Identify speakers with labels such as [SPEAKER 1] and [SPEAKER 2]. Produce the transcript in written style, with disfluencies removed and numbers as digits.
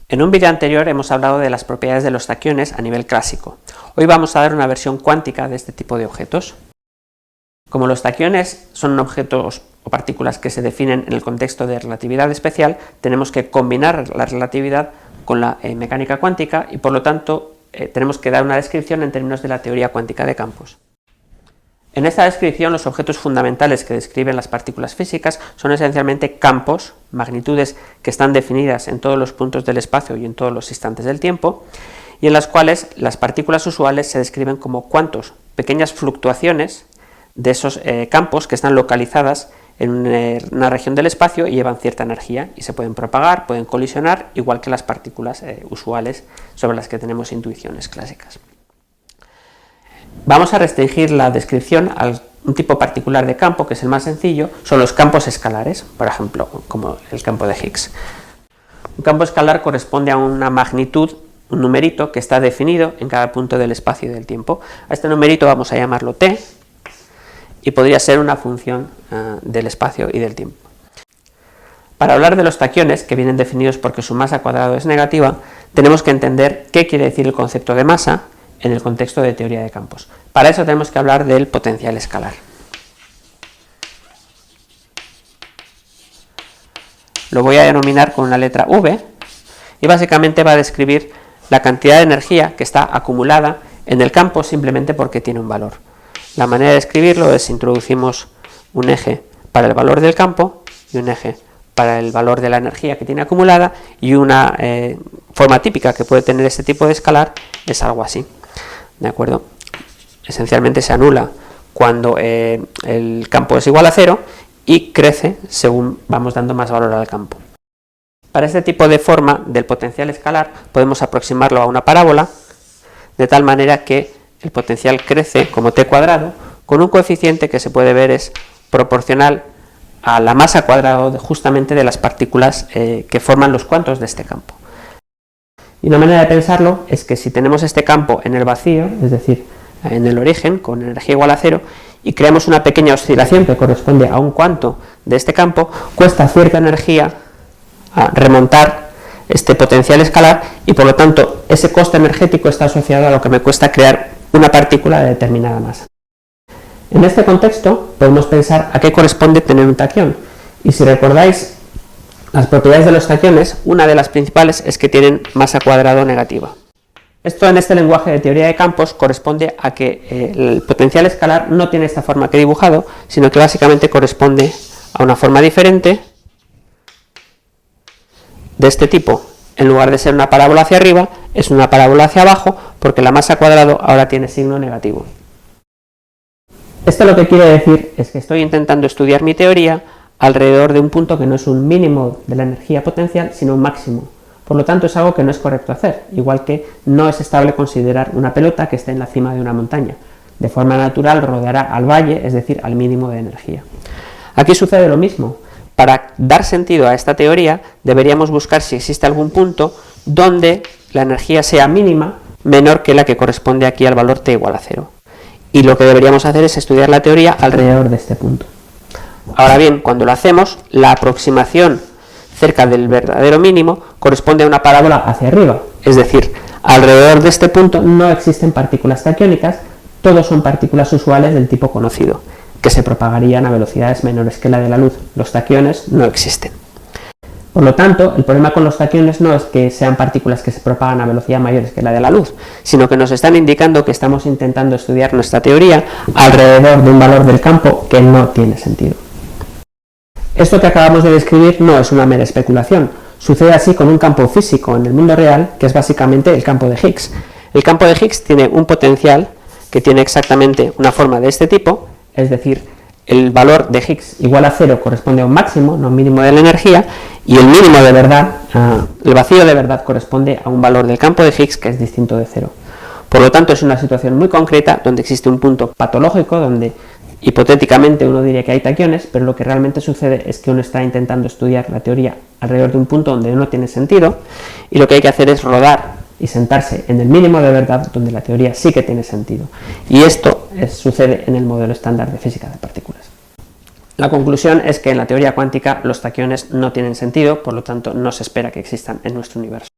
[SPEAKER 1] En un vídeo anterior hemos hablado de las propiedades de los taquiones a nivel clásico. Hoy vamos a dar una versión cuántica de este tipo de objetos. Como los taquiones son objetos o partículas que se definen en el contexto de relatividad especial, tenemos que combinar la relatividad con la mecánica cuántica y por lo tanto tenemos que dar una descripción en términos de la teoría cuántica de campos. En esta descripción los objetos fundamentales que describen las partículas físicas son esencialmente campos, magnitudes que están definidas en todos los puntos del espacio y en todos los instantes del tiempo, y en las cuales las partículas usuales se describen como cuantos, pequeñas fluctuaciones de esos campos que están localizadas en una región del espacio y llevan cierta energía y se pueden propagar, pueden colisionar, igual que las partículas usuales sobre las que tenemos intuiciones clásicas. Vamos a restringir la descripción a un tipo particular de campo, que es el más sencillo, son los campos escalares, por ejemplo, como el campo de Higgs. Un campo escalar corresponde a una magnitud, un numerito que está definido en cada punto del espacio y del tiempo. A este numerito vamos a llamarlo t, y podría ser una función del espacio y del tiempo. Para hablar de los taquiones, que vienen definidos porque su masa cuadrada es negativa, tenemos que entender qué quiere decir el concepto de masa en el contexto de teoría de campos. Para eso tenemos que hablar del potencial escalar. Lo voy a denominar con una letra V y básicamente va a describir la cantidad de energía que está acumulada en el campo simplemente porque tiene un valor. La manera de escribirlo es: introducimos un eje para el valor del campo y un eje para el valor de la energía que tiene acumulada, y una forma típica que puede tener este tipo de escalar es algo así. ¿De acuerdo? Esencialmente se anula cuando el campo es igual a 0 y crece según vamos dando más valor al campo. Para este tipo de forma del potencial escalar podemos aproximarlo a una parábola, de tal manera que el potencial crece como t cuadrado con un coeficiente que se puede ver es proporcional a la masa cuadrada justamente de las partículas que forman los cuantos de este campo. Y una manera de pensarlo es que si tenemos este campo en el vacío, es decir, en el origen, con energía igual a 0, y creamos una pequeña oscilación que corresponde a un cuanto de este campo, cuesta cierta energía a remontar este potencial escalar y por lo tanto ese coste energético está asociado a lo que me cuesta crear una partícula de determinada masa. En este contexto podemos pensar a qué corresponde tener un taquión, y si recordáis las propiedades de los taquiones, una de las principales es que tienen masa cuadrada negativa. Esto en este lenguaje de teoría de campos corresponde a que el potencial escalar no tiene esta forma que he dibujado, sino que básicamente corresponde a una forma diferente de este tipo. En lugar de ser una parábola hacia arriba, es una parábola hacia abajo, porque la masa cuadrada ahora tiene signo negativo. Esto lo que quiere decir es que estoy intentando estudiar mi teoría alrededor de un punto que no es un mínimo de la energía potencial, sino un máximo. Por lo tanto, es algo que no es correcto hacer, igual que no es estable considerar una pelota que esté en la cima de una montaña. De forma natural rodeará al valle, es decir, al mínimo de energía. Aquí sucede lo mismo. Para dar sentido a esta teoría, deberíamos buscar si existe algún punto donde la energía sea mínima, menor que la que corresponde aquí al valor t igual a 0. Y lo que deberíamos hacer es estudiar la teoría alrededor de este punto. Ahora bien, cuando lo hacemos, la aproximación cerca del verdadero mínimo corresponde a una parábola hacia arriba, es decir, alrededor de este punto no existen partículas taquiónicas, todos son partículas usuales del tipo conocido, que se propagarían a velocidades menores que la de la luz. Los taquiones no existen. Por lo tanto, el problema con los taquiones no es que sean partículas que se propagan a velocidad mayores que la de la luz, sino que nos están indicando que estamos intentando estudiar nuestra teoría alrededor de un valor del campo que no tiene sentido. Esto que acabamos de describir no es una mera especulación, sucede así con un campo físico en el mundo real, que es básicamente el campo de Higgs. El campo de Higgs tiene un potencial que tiene exactamente una forma de este tipo, es decir, el valor de Higgs igual a 0 corresponde a un máximo, no a un mínimo de la energía, y el mínimo de verdad, el vacío de verdad corresponde a un valor del campo de Higgs que es distinto de 0. Por lo tanto, es una situación muy concreta donde existe un punto patológico, donde hipotéticamente uno diría que hay taquiones, pero lo que realmente sucede es que uno está intentando estudiar la teoría alrededor de un punto donde no tiene sentido, y lo que hay que hacer es rodar y sentarse en el mínimo de verdad donde la teoría sí que tiene sentido. Y esto sucede en el modelo estándar de física de partículas. La conclusión es que en la teoría cuántica los taquiones no tienen sentido, por lo tanto no se espera que existan en nuestro universo.